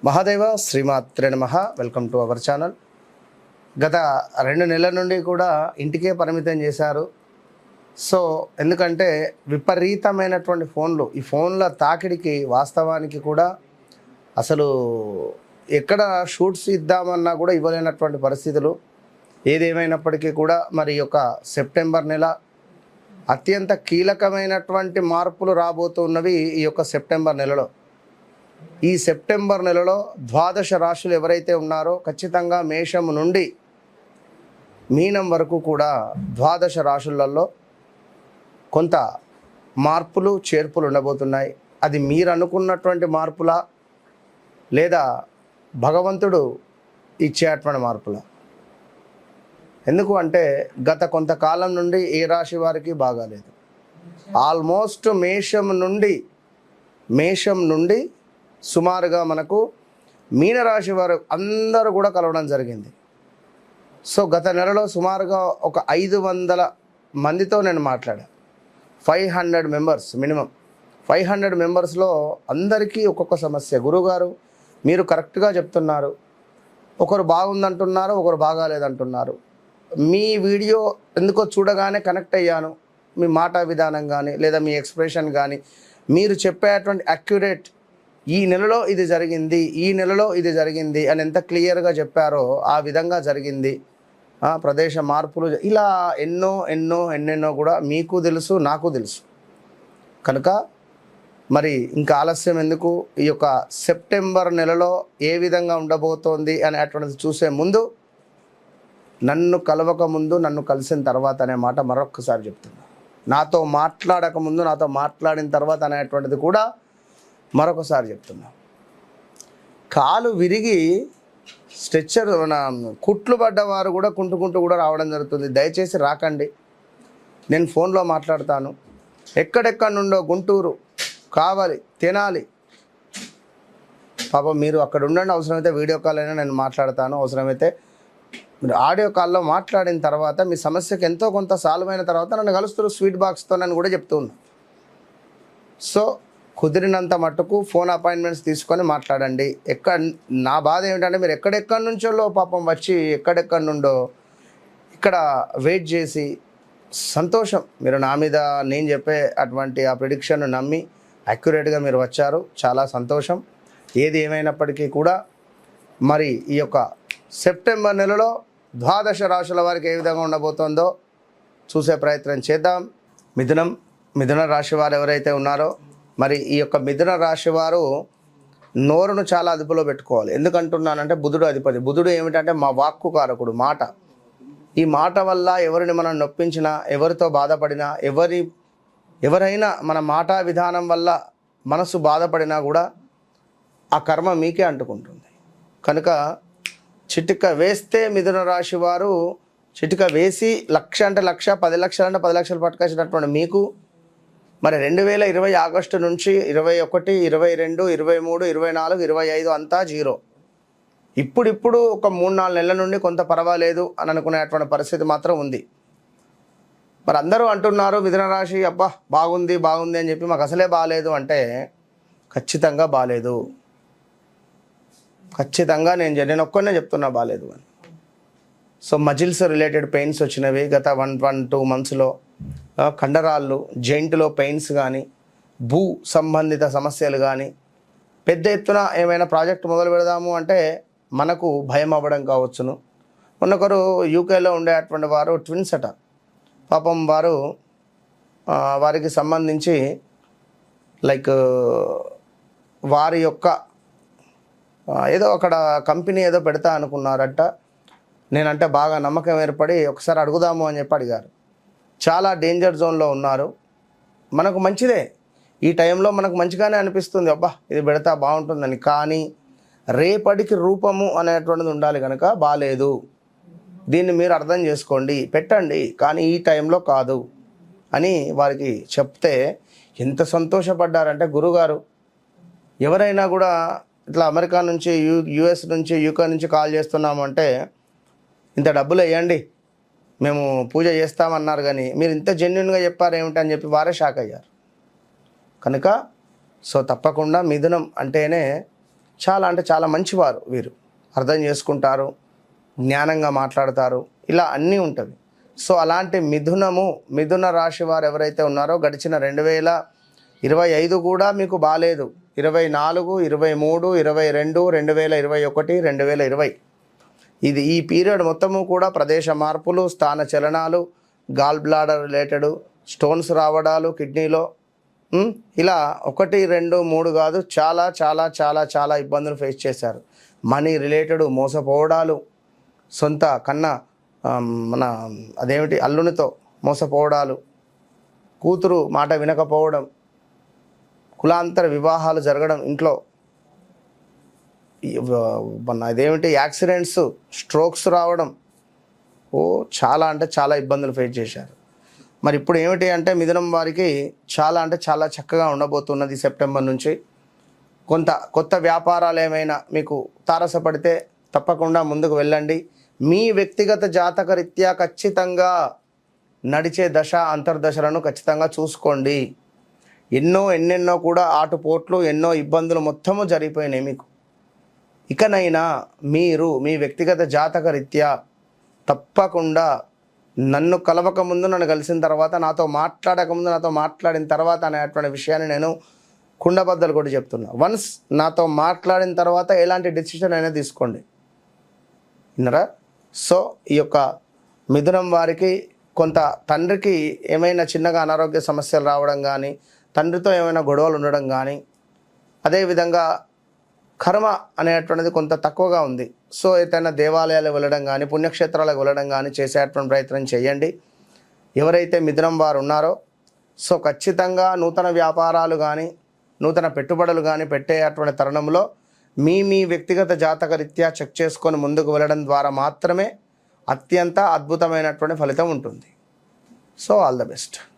మహాదేవ శ్రీమాత్రే నమః. Welcome to our channel. గత 2 నెలల నుండి కూడా ఇంటికే పరిమితం చేశారు. సో ఎందుకంటే విపరీతమైనటువంటి ఫోన్లు, ఈ ఫోన్ల తాకిడికి వాస్తవానికి కూడా అసలు ఎక్కడ షూట్స్ ఇద్దామన్నా కూడా ఇవ్వలేనటువంటి పరిస్థితులు. ఏదేమైనప్పటికీ కూడా మరి యొక్క సెప్టెంబర్ నెల అత్యంత కీలకమైనటువంటి మార్పులు రాబోతున్నవి ఈ యొక్క సెప్టెంబర్ నెలలో. ఈ సెప్టెంబర్ నెలలో ద్వాదశ రాశులు ఎవరైతే ఉన్నారో ఖచ్చితంగా మేషం నుండి మీనం వరకు కూడా ద్వాదశ రాశులలో కొంత మార్పులు చేర్పులు ఉండబోతున్నాయి. అది మీరు అనుకున్నటువంటి మార్పులా లేదా భగవంతుడు ఇచ్చేటువంటి మార్పులా? ఎందుకు అంటే గత కొంతకాలం నుండి ఏ రాశి వారికి బాగాలేదు. ఆల్మోస్ట్ మేషం నుండి సుమారుగా మనకు మీనరాశి వారు అందరూ కూడా కలవడం జరిగింది. సో గత నెలలో సుమారుగా ఒక 500 మందితో నేను మాట్లాడా. 500 మెంబర్స్ మినిమం. 500 మెంబర్స్లో అందరికీ ఒక్కొక్క సమస్య. గురువుగారు మీరు కరెక్ట్గా చెప్తున్నారు, ఒకరు బాగుందంటున్నారు, ఒకరు బాగాలేదంటున్నారు. మీ వీడియో ఎందుకో చూడగానే కనెక్ట్ అయ్యాను. మీ మాట విధానం కానీ లేదా మీ ఎక్స్ప్రెషన్ కానీ మీరు చెప్పేటువంటి అక్యురేట్, ఈ నెలలో ఇది జరిగింది, ఈ నెలలో ఇది జరిగింది అని ఎంత క్లియర్గా చెప్పారో ఆ విధంగా జరిగింది. ప్రదేశ మార్పులు ఇలా ఎన్నెన్నో కూడా మీకు తెలుసు, నాకు తెలుసు. కనుక మరి ఇంకా ఆలస్యం ఎందుకు? ఈ యొక్క సెప్టెంబర్ నెలలో ఏ విధంగా ఉండబోతోంది అనేటువంటిది చూసే ముందు, నన్ను కలవక ముందు, నన్ను కలిసిన తర్వాత అనే మాట మరొక్కసారి చెప్తున్నా. నాతో మాట్లాడక ముందు, నాతో మాట్లాడిన తర్వాత అనేటువంటిది కూడా మరొకసారి చెప్తున్నా. కాలు విరిగి స్ట్రెచ్చర్ కుట్లు పడ్డవారు కూడా కుంటుకుంటూ కూడా రావడం జరుగుతుంది. దయచేసి రాకండి. నేను ఫోన్లో మాట్లాడతాను. ఎక్కడెక్కడి నుండో గుంటూరు, కావాలి, తెనాలి, పాపం మీరు అక్కడ ఉండండి. అవసరమైతే వీడియో కాల్ అయినా నేను మాట్లాడతాను. అవసరమైతే మీరు ఆడియో కాల్లో మాట్లాడిన తర్వాత మీ సమస్యకి ఎంతో కొంత సాల్వ్ అయిన తర్వాత నన్ను కలుస్తారు స్వీట్ బాక్స్తో అని కూడా చెప్తూ ఉన్నా. సో కుదిరినంత మట్టుకు ఫోన్ అపాయింట్మెంట్స్ తీసుకొని మాట్లాడండి. నా బాధ ఏమిటంటే మీరు ఎక్కడెక్కడి నుంచో పాపం వచ్చి ఎక్కడెక్కడి నుండో ఇక్కడ వెయిట్ చేసి, సంతోషం మీరు నా మీద నేను చెప్పే అటువంటి ఆ ప్రిడిక్షన్ నమ్మి అక్యురేట్గా మీరు వచ్చారు. చాలా సంతోషం. ఏది ఏమైనప్పటికీ కూడా మరి ఈ యొక్క సెప్టెంబర్ నెలలో ద్వాదశ రాశుల వారికి ఏ విధంగా ఉండబోతోందో చూసే ప్రయత్నం చేద్దాం. మిథున రాశి వారు ఎవరైతే ఉన్నారో మరి ఈ యొక్క మిథున రాశి వారు నోరును చాలా అదుపులో పెట్టుకోవాలి. ఎందుకంటున్నానంటే బుధుడు అధిపతి. బుధుడు ఏమిటంటే మా వాక్కు కారకుడు, మాట. ఈ మాట వల్ల ఎవరిని మనం నొప్పించినా, ఎవరితో బాధపడినా, ఎవరైనా మన మాట విధానం వల్ల మనసు బాధపడినా కూడా ఆ కర్మ మీకే అంటుకుంటుంది. కనుక చిటిక వేస్తే మిథున రాశి వారు చిటిక వేసి 1,00,000 అంటే 1,00,000, 10 లక్షలు అంటే 10 లక్షలు పట్టుకొచ్చినటువంటి మీకు మరి 2020 ఆగస్టు నుంచి 21, 22, 23, 24, 25 అంతా జీరో. ఇప్పుడు ఒక 3-4 నెలల నుండి కొంత పర్వాలేదు అని అనుకునేటువంటి పరిస్థితి మాత్రం ఉంది. మరి అందరూ అంటున్నారు మిథున రాశి అబ్బా బాగుంది అని చెప్పి, మాకు అసలే బాగాలేదు అంటే ఖచ్చితంగా బాగాలేదు. ఖచ్చితంగా నేను ఒక్కనే చెప్తున్నా బాగాలేదు అని. సో మజిల్స్ రిలేటెడ్ పెయిన్స్ వచ్చినవి గత 1-2 మంత్స్లో. కండరాళ్ళు, జెయింట్లో పెయిన్స్ కానీ, భూ సంబంధిత సమస్యలు కానీ, పెద్ద ఎత్తున ఏమైనా ప్రాజెక్ట్ మొదలు పెడదాము అంటే మనకు భయం అవ్వడం కావచ్చును. మొన్నొకరు యూకేలో ఉండేటువంటి వారు ట్విన్స్ అట. పాపం వారికి సంబంధించి వారి యొక్క ఏదో అక్కడ కంపెనీ ఏదో పెడతా అనుకున్నారట. నేనంటే బాగా నమ్మకం ఏర్పడి ఒకసారి అడుగుదాము అని చెప్పి అడిగారు. చాలా డేంజర్ జోన్లో ఉన్నారు. మనకు మంచిదే, ఈ టైంలో మనకు మంచిగానే అనిపిస్తుంది, అబ్బా ఇది పెడతా బాగుంటుందని. కానీ రేపటికి రూపము అనేటువంటిది ఉండాలి కనుక బాగాలేదు. దీన్ని మీరు అర్థం చేసుకోండి, పెట్టండి, కానీ ఈ టైంలో కాదు అని వారికి చెప్తే ఎంత సంతోషపడ్డారంటే, గురుగారు ఎవరైనా కూడా ఇట్లా అమెరికా నుంచి, యుఎస్ నుంచి, యూకే నుంచి కాల్ చేస్తున్నామంటే ఇంత డబ్బులు వేయండి మేము పూజ చేస్తామన్నారు, కానీ మీరు ఇంత జెన్యున్గా చెప్పారు ఏమిటని చెప్పి వారే షాక్ అయ్యారు. కనుక సో తప్పకుండా మిథునం అంటేనే చాలా అంటే చాలా మంచివారు వీరు. అర్థం చేసుకుంటారు, జ్ఞానంగా మాట్లాడతారు, ఇలా అన్నీ ఉంటుంది. సో అలాంటి మిథున రాశి వారు ఎవరైతే ఉన్నారో గడిచిన 2025 కూడా మీకు బాలేదు. 24, 23, 22, 2021, 2020 ఈ పీరియడ్ మొత్తము కూడా ప్రదేశ మార్పులు, స్థాన చలనాలు, గాల్ బ్లాడర్ రిలేటెడ్ స్టోన్స్ రావడాలు కిడ్నీలో, ఇలా 1, 2, 3 కాదు, చాలా చాలా చాలా చాలా ఇబ్బందులు ఫేస్ చేశారు. మనీ రిలేటెడ్ మోసపోవడాలు, సొంత కన్నా మన అదేమిటి అల్లునితో మోసపోవడాలు, కూతురు మాట వినకపోవడం, కులాంతర వివాహాలు జరగడం, ఇంట్లో మన అదేమిటి యాక్సిడెంట్స్, స్ట్రోక్స్ రావడం, చాలా అంటే చాలా ఇబ్బందులు ఫేస్ చేశారు. మరి ఇప్పుడు ఏమిటి అంటే మిథునం వారికి చాలా అంటే చాలా చక్కగా ఉండబోతున్నది. సెప్టెంబర్ నుంచి కొత్త వ్యాపారాలు ఏమైనా మీకు తారసపడితే తప్పకుండా ముందుకు వెళ్ళండి. మీ వ్యక్తిగత జాతక రీత్యా ఖచ్చితంగా నడిచే దశ అంతర్దశలను ఖచ్చితంగా చూసుకోండి. ఎన్నెన్నో కూడా ఆటుపోట్లు, ఎన్నో ఇబ్బందులు మొత్తము జరిగిపోయినాయి మీకు. ఇకనైనా మీరు మీ వ్యక్తిగత జాతక రీత్యా తప్పకుండా నన్ను కలవకముందు, నన్ను కలిసిన తర్వాత, నాతో మాట్లాడకముందు, నాతో మాట్లాడిన తర్వాత అనేటువంటి విషయాన్ని నేను కుండబద్దలు కూడా చెప్తున్నా. వన్స్ నాతో మాట్లాడిన తర్వాత ఎలాంటి డెసిషన్ అయినా తీసుకోండి, విన్నరా? సో ఈ యొక్క మిథునం వారికి కొంత తండ్రికి ఏమైనా చిన్నగా అనారోగ్య సమస్యలు రావడం కానీ, తండ్రితో ఏమైనా గొడవలు ఉండడం కానీ, అదేవిధంగా కర్మ అనేటువంటిది కొంత తక్కువగా ఉంది. సో ఏదైనా దేవాలయాలకు వెళ్ళడం కానీ, పుణ్యక్షేత్రాలకు వెళ్ళడం కానీ చేసేటువంటి ప్రయత్నం చేయండి. ఎవరైతే మిథునం వారు ఉన్నారో సో ఖచ్చితంగా నూతన వ్యాపారాలు కానీ, నూతన పెట్టుబడులు కానీ పెట్టేటువంటి తరుణంలో మీ వ్యక్తిగత జాతక రీత్యా చెక్ చేసుకొని ముందుకు వెళ్ళడం ద్వారా మాత్రమే అత్యంత అద్భుతమైనటువంటి ఫలితం ఉంటుంది. So all the best.